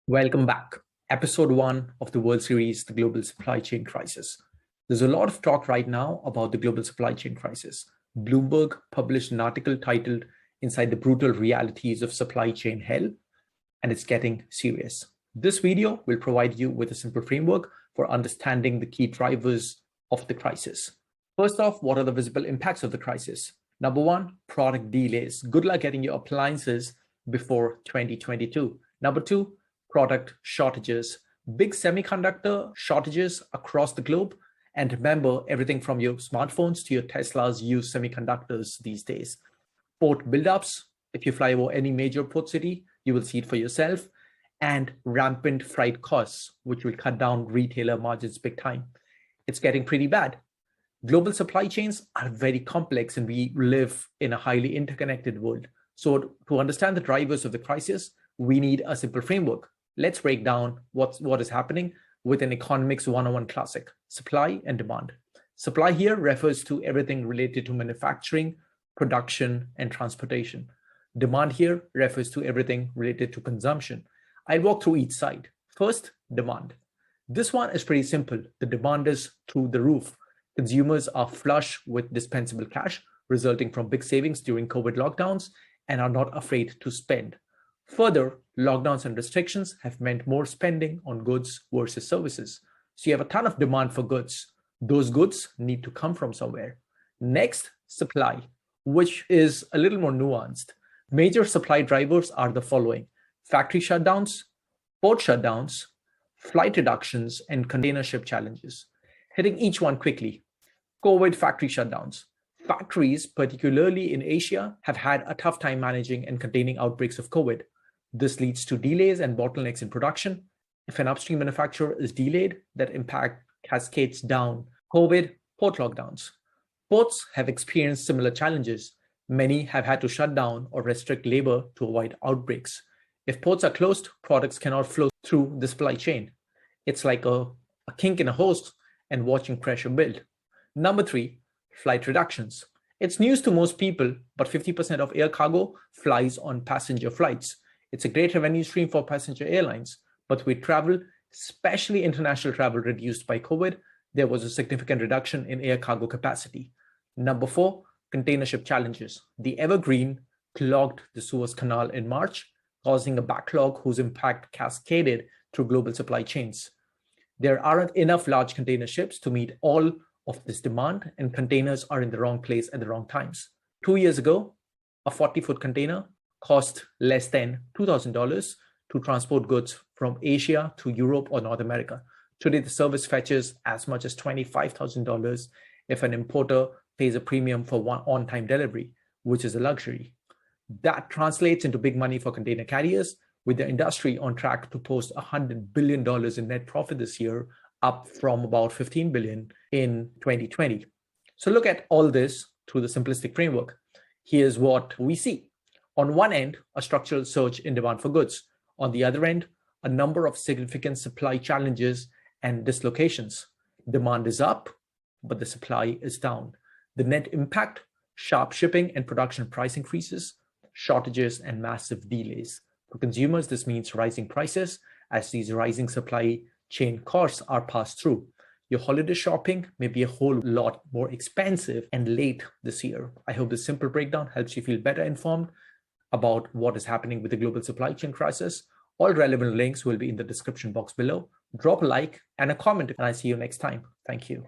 Welcome back. Episode 1 of the World Series, The Global Supply Chain Crisis. There's a lot of talk right now about the global supply chain crisis. Bloomberg published an article titled Inside the Brutal Realities of Supply Chain Hell, and it's getting serious. This video will provide you with a simple framework for understanding the key drivers of the crisis. First off, what are the visible impacts of the crisis? Number 1, product delays. Good luck getting your appliances before 2022. Number 2, product shortages, big semiconductor shortages across the globe. And remember, everything from your smartphones to your Teslas use semiconductors these days. Port buildups. If you fly over any major port city, you will see it for yourself. And rampant freight costs, which will cut down retailer margins big time. It's getting pretty bad. Global supply chains are very complex and we live in a highly interconnected world. So to understand the drivers of the crisis, we need a simple framework. Let's break down what is happening with an economics 101 classic, supply and demand. Supply here refers to everything related to manufacturing, production, and transportation. Demand here refers to everything related to consumption. I'll walk through each side. First, demand. This one is pretty simple. The demand is through the roof. Consumers are flush with dispensable cash, resulting from big savings during COVID lockdowns, and are not afraid to spend. Further, lockdowns and restrictions have meant more spending on goods versus services. So you have a ton of demand for goods. Those goods need to come from somewhere. Next, supply, which is a little more nuanced. Major supply drivers are the following: factory shutdowns, port shutdowns, flight reductions, and container ship challenges. Hitting each one quickly. COVID factory shutdowns. Factories, particularly in Asia, have had a tough time managing and containing outbreaks of COVID. This leads to delays and bottlenecks in production. If an upstream manufacturer is delayed, that impact cascades down. COVID, port lockdowns. Ports have experienced similar challenges. Many have had to shut down or restrict labor to avoid outbreaks. If ports are closed, products cannot flow through the supply chain. It's like a kink in a hose and watching pressure build. Number 3, flight reductions. It's news to most people, but 50% of air cargo flies on passenger flights. It's a great revenue stream for passenger airlines, but with travel, especially international travel reduced by COVID, there was a significant reduction in air cargo capacity. Number 4, container ship challenges. The Evergreen clogged the Suez Canal in March, causing a backlog whose impact cascaded through global supply chains. There aren't enough large container ships to meet all of this demand, and containers are in the wrong place at the wrong times. 2 years ago, a 40-foot container cost less than $2,000 to transport goods from Asia to Europe or North America. Today, the service fetches as much as $25,000 if an importer pays a premium for one on-time delivery, which is a luxury. That translates into big money for container carriers, with the industry on track to post $100 billion in net profit this year, up from about $15 billion in 2020. So look at all this through the simplistic framework. Here's what we see. On one end, a structural surge in demand for goods. On the other end, a number of significant supply challenges and dislocations. Demand is up, but the supply is down. The net impact: sharp shipping and production price increases, shortages, and massive delays. For consumers, this means rising prices as these rising supply chain costs are passed through. Your holiday shopping may be a whole lot more expensive and late this year. I hope this simple breakdown helps you feel better informed about what is happening with the global supply chain crisis. All relevant links will be in the description box below. Drop a like and a comment, and I'll see you next time. Thank you.